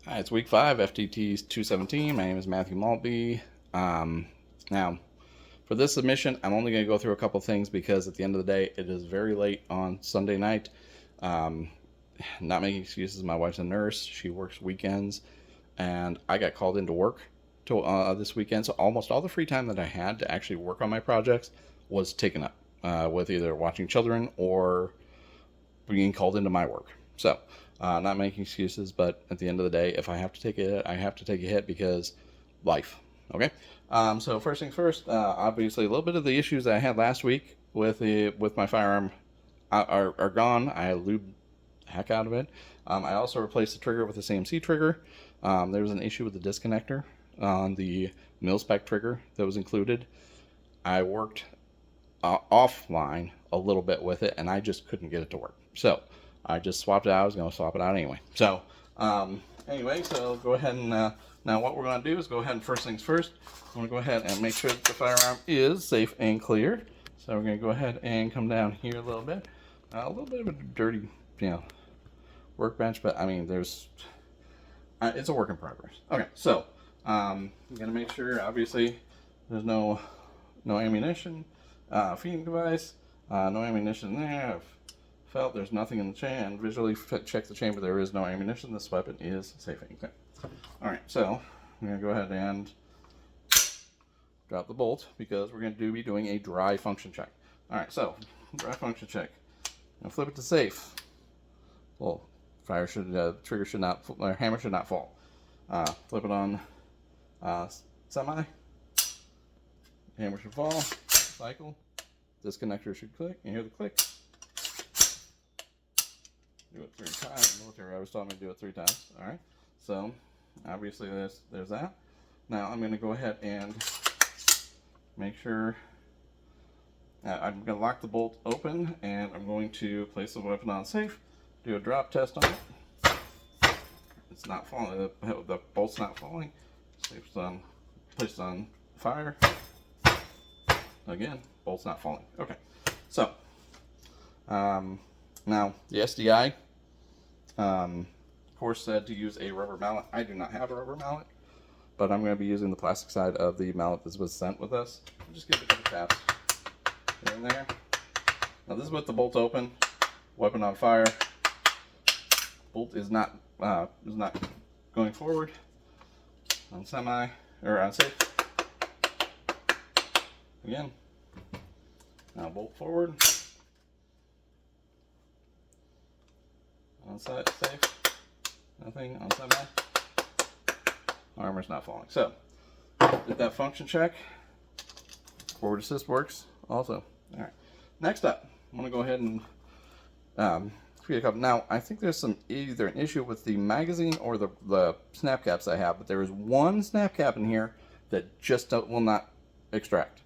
Hi, it's week 5, FTT's 217. My name is Matthew Maltby. Now, for this submission, I'm only going to go through a couple things because at the end of the day, it is very late on Sunday night. Um, Not making excuses, my wife's a nurse. She works weekends, and I got called into work this weekend. So almost all the free time that I had to actually work on my projects was taken up with either watching children or being called into my work. So, not making excuses, but at the end of the day, if I have to take a hit, I have to take a hit because life. Okay. So first things first. Obviously, a little bit of the issues that I had last week with my firearm are gone. I lubed the heck out of it. I also replaced the trigger with a CMC trigger. There was an issue with the disconnector on the mil spec trigger that was included. I worked offline a little bit with it, and I just couldn't get it to work. So I just swapped it out. I was going to swap it out anyway. So anyway, so go ahead and now what we're going to do is go ahead and first things first, I'm going to go ahead and make sure that the firearm is safe and clear. So we're going to go ahead and come down here a little bit. A little bit of a dirty, workbench, but I mean, it's a work in progress. Okay, so I'm going to make sure, obviously, there's no ammunition. Feeding device, no ammunition there. I've felt there's nothing in the chamber. Visually check the chamber. There is no ammunition. This weapon is safe and clear. All right, so I'm going to go ahead and drop the bolt because we're going to be doing a dry function check. All right, so dry function check. I'm going to flip it to safe. Well, trigger should not, or hammer should not fall. Flip it on semi. Hammer should fall. Cycle. Disconnector should click. You hear the click. Do it 3 times. Military always taught me to do it 3 times. All right. So obviously there's that. Now I'm going to go ahead and make sure I'm going to lock the bolt open, and I'm going to place the weapon on safe. Do a drop test on it. It's not falling. The bolt's not falling. Safe's on. Placed on fire. Again, bolt's not falling. Okay, so now the SDI course said to use a rubber mallet. I do not have a rubber mallet, but I'm going to be using the plastic side of the mallet that was sent with us. Just give it a couple taps here and there. Now this is with the bolt open, weapon on fire. Bolt is not going forward on semi or on safe. Again, now bolt forward, on side safe, nothing on semi, armor's not falling. So, did that function check, forward assist works also. Alright, next up, I'm going to go ahead and create a couple. Now, I think there's either an issue with the magazine or the snap caps I have, but there is one snap cap in here that just will not extract.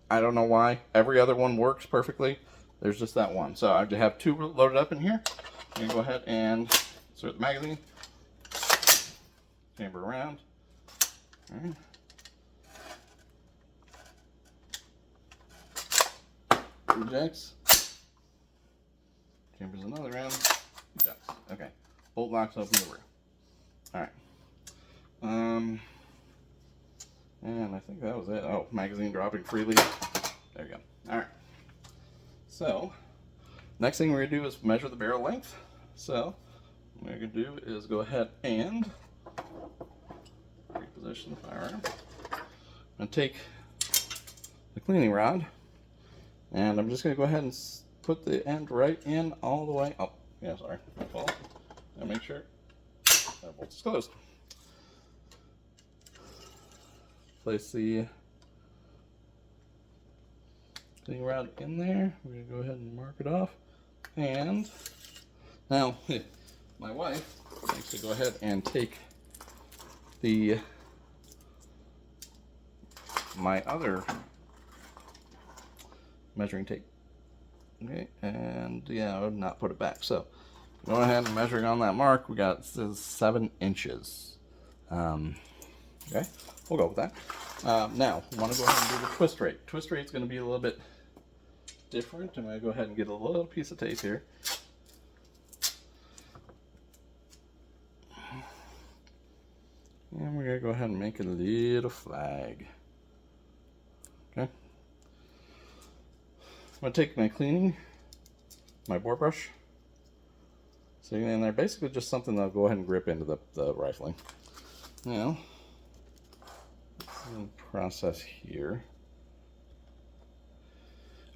I don't know why. Every other one works perfectly. There's just that one. So I have 2 loaded up in here. I'm going to go ahead and insert the magazine. Chamber around. All right. Ejects. Chambers another round. Ejects. Okay. Bolt locks open the rear. All right. And I think that was it. Oh, magazine dropping freely. There you go. All right. So, next thing we're going to do is measure the barrel length. So, what we're going to do is go ahead and reposition the firearm. I'm going to take the cleaning rod, and I'm just going to go ahead and put the end right in all the way. Oh, yeah, sorry. My fault. And make sure that bolt's closed. Place the cleaning rod in there. We're going to go ahead and mark it off. And now, my wife likes to go ahead and take my other measuring tape. Okay, and yeah, I would not put it back. So, go ahead and measuring on that mark. We got 7 inches. Okay, we'll go with that. Now, I want to go ahead and do the twist rate. Twist rate is going to be a little bit different. I'm going to go ahead and get a little piece of tape here. And we're going to go ahead and make a little flag. Okay. I'm going to take my cleaning, my board brush, sitting in there, basically just something that'll go ahead and grip into the rifling. Now, process here.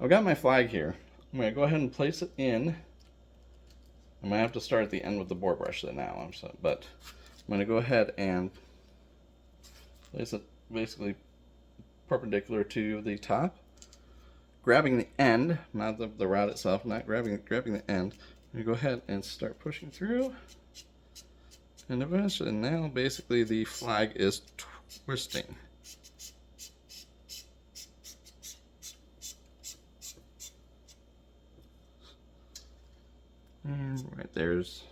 I've got my flag here. I'm going to go ahead and place it in. I might have to start at the end with the board brush now, but I'm going to go ahead and place it basically perpendicular to the top, grabbing the end, not the rod itself, not grabbing the end. I'm going to go ahead and start pushing through, and eventually now basically the flag is twisting. And right there's,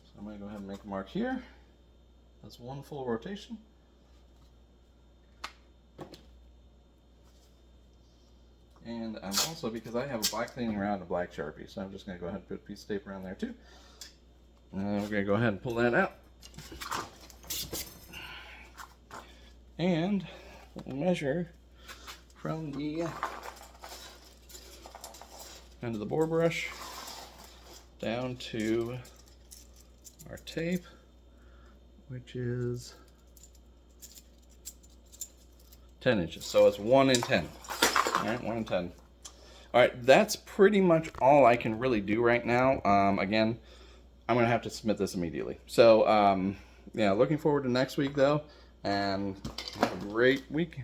so I'm going to go ahead and make a mark here. That's one full rotation. And I'm also, because I have a black cleaning rod and a black Sharpie, so I'm just going to go ahead and put a piece of tape around there too. And we're going to go ahead and pull that out. And we'll measure from the end of the board brush down to our tape, which is 10 inches. So it's 1 in 10. All right, 1 in 10. All right, that's pretty much all I can really do right now. Again, I'm gonna have to submit this immediately. So yeah, looking forward to next week though, and have a great week.